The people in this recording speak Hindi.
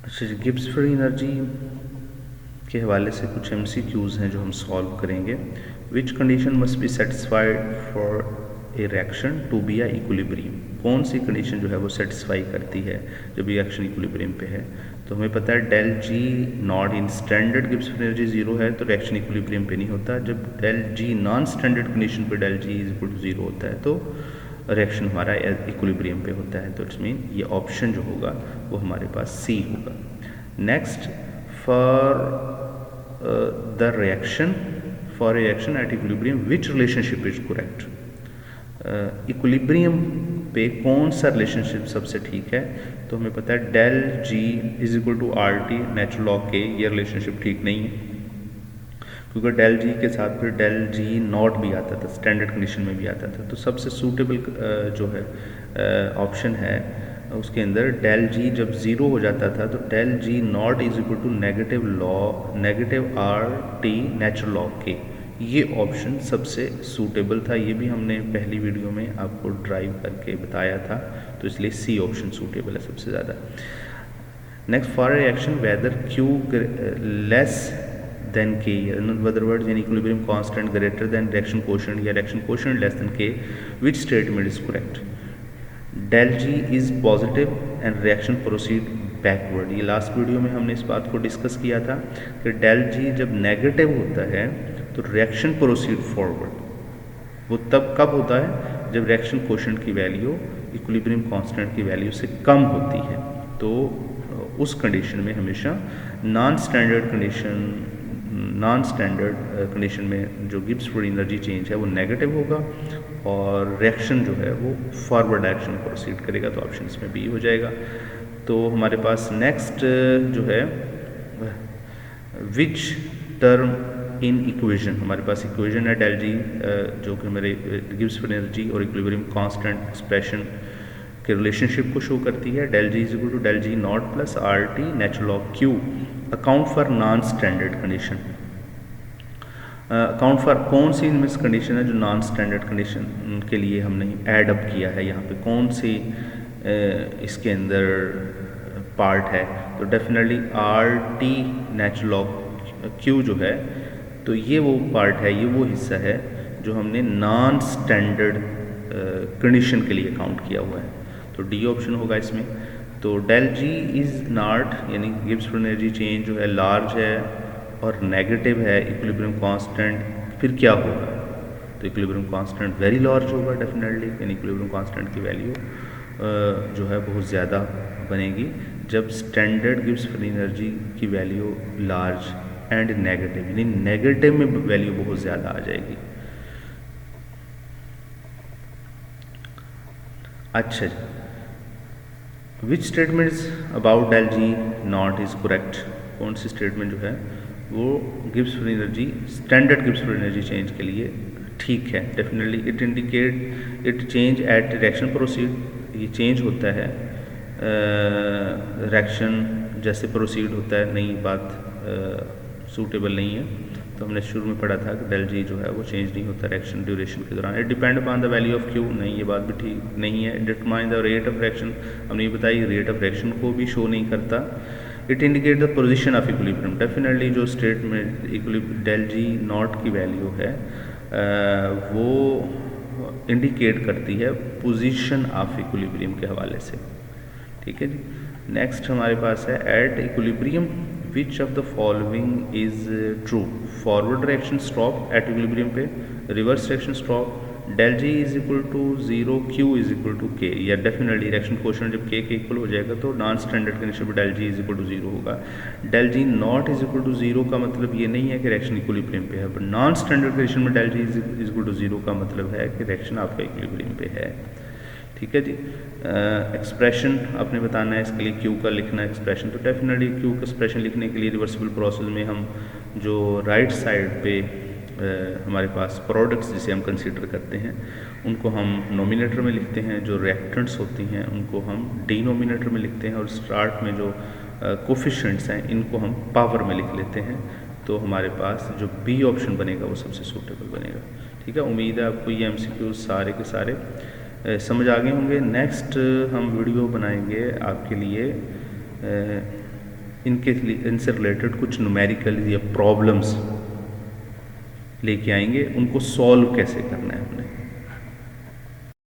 अच्छा जी, गिब्स फ्री एनर्जी के हवाले से कुछ MCQs हैं जो हम सॉल्व करेंगे। Which condition must be satisfied for a reaction to be a equilibrium. कौन सी कंडीशन जो है वो सेटिस्फाई करती है जब रिएक्शन इक्विलिब्रियम पे है। तो हमें पता है del G not in standard Gibbs free energy zero है तो रिएक्शन इक्विलिब्रियम पे नहीं होता। जब del G non standard condition पे del G is equal to zero होता है तो रिएक्शन हमारा इक्विलिब्रियम पे होता है। तो इट्स मीन ये ऑप्शन जो होगा वो हमारे पास सी होगा। Next, for the reaction for reaction at equilibrium which relationship is correct. Equilibrium पे कौन सा रिलेशनशिप सबसे ठीक है। तो हमें पता है del G is equal to R T natural log K, ये रिलेशनशिप ठीक नहीं है क्योंकि डेल जी के साथ फिर डेल जी नॉट भी आता था, स्टैंडर्ड कंडीशन में भी आता था। तो सबसे सूटेबल जो है ऑप्शन है उसके अंदर डेल जी जब ज़ीरो हो जाता था तो del G not is equal to negative R T natural log K, ये ऑप्शन सबसे सूटेबल था। ये भी हमने पहली वीडियो में आपको ड्राइव करके बताया था, तो इसलिए सी ऑप्शन सूटेबल है सबसे ज़्यादा। Next, for reaction whether Q less than K, in other words यानी equilibrium constant greater than reaction coefficient या reaction coefficient less than K, which statement is correct. Del G is positive and reaction proceed backward. ये लास्ट वीडियो में हमने इस बात को डिस्कस किया था कि डेल जी जब नेगेटिव होता है तो रिएक्शन प्रोसीड फॉरवर्ड। वो तब कब होता है जब रिएक्शन कोएफिशिएंट की वैल्यू इक्विलिब्रियम कांस्टेंट की वैल्यू से कम होती है। तो उस कंडीशन में हमेशा नॉन स्टैंडर्ड कंडीशन में जो गिब्स फ्री एनर्जी चेंज है वो नेगेटिव होगा और रिएक्शन जो है वो फॉरवर्ड डायरेक्शन में प्रोसीड करेगा। तो ऑप्शन इसमें बी हो जाएगा। तो हमारे पास नेक्स्ट जो है विच टर्म इन इक्वेशन, हमारे पास इक्वेशन है डेल जी जो कि हमारे गिब्स फ्री एनर्जी और इक्विलिब्रियम कांस्टेंट एक्सप्रेशन के रिलेशनशिप को शो करती है। Del G is equal to del G not plus R T natural log Q. Account for non standard condition, account for कौन सी इनमें कंडीशन है जो नॉन स्टैंडर्ड कंडीशन के लिए हमने ऐड अप किया है, यहाँ पे कौन सी इसके अंदर पार्ट है। तो definitely are T natural log Q जो है, तो ये वो पार्ट है, ये वो हिस्सा है जो हमने नॉन स्टैंडर्ड कंडीशन के लिए काउंट किया हुआ है। तो डी ऑप्शन होगा इसमें। तो डेल जी इज़ नॉट यानी गिब्स फ्री एनर्जी चेंज जो है लार्ज है और नेगेटिव है इक्विलिब्रियम कांस्टेंट, फिर क्या होगा। तो इक्विलिब्रियम कांस्टेंट वेरी लार्ज होगा डेफिनेटली, यानी इक्विलिब्रियम कांस्टेंट की वैल्यू जो है बहुत ज़्यादा बनेगी जब स्टैंडर्ड गिब्स फ्री एनर्जी की वैल्यू लार्ज एंड नेगेटिव, यानी नेगेटिव में वैल्यू बहुत ज़्यादा आ जाएगी। अच्छा जी, which statement about del G not is correct, कौन सी स्टेटमेंट जो है वो Gibbs free energy standard Gibbs free energy change के लिए ठीक है। Definitely it indicate it change at reaction proceed, ये चेंज होता है रिएक्शन जैसे प्रोसीड होता है। नई बात सूटेबल नहीं है। तो हमने शुरू में पढ़ा था कि डेल जी जो है वो चेंज नहीं होता रिएक्शन ड्यूरेशन के दौरान। It depend upon the value of Q, नहीं ये बात भी ठीक नहीं है। Determine the rate of reaction, हमने ये बताई रेट ऑफ रिएक्शन को भी शो नहीं करता। It indicate the position of equilibrium, definitely जो स्टेट में डेल जी नॉट की वैल्यू है वो इंडिकेट करती है पोजीशन ऑफ इक्विलिब्रियम के हवाले से। ठीक है जी। नेक्स्ट हमारे पास है at equilibrium which of the following is true. Forward reaction stop at equilibrium पे, reverse reaction stop, del G is equal to zero, Q is equal to K, या डेफिनेटली रिएक्शन कोएफिशिएंट जब के इक्वल हो जाएगा तो नॉन स्टैंडर्ड कंडीशन पर del G is equal to zero होगा। Del G not is equal to zero का मतलब ये नहीं है कि रिएक्शन इक्विलिब्रियम पे है, बट नॉन स्टैंडर्ड कंडीशन में del G is equal to zero का मतलब है कि रिएक्शन आपका इक्विलिब्रियम पे है। ठीक है जी। एक्सप्रेशन आपने बताना है, इसके लिए क्यू का लिखना है एक्सप्रेशन। तो डेफिनेटली क्यू का एक्सप्रेशन लिखने के लिए रिवर्सिबल प्रोसेस में हम जो राइट साइड पे हमारे पास प्रोडक्ट्स जिसे हम कंसीडर करते हैं उनको हम नोमिनेटर में लिखते हैं, जो रिएक्टेंट्स होती हैं उनको हम डिनोमिनेटर में लिखते हैं, और स्टार्ट में जो कोफिशिएंट्स हैं इनको हम पावर में लिख लेते हैं। तो हमारे पास जो बी ऑप्शन बनेगा वो सबसे सूटेबल बनेगा। ठीक है, उम्मीद है आपको ये MCQ सारे के सारे समझ आ गए होंगे। नेक्स्ट हम वीडियो बनाएंगे आपके लिए इनसे रिलेटेड कुछ न्यूमेरिकल या प्रॉब्लम्स लेके आएंगे, उनको सॉल्व कैसे करना है।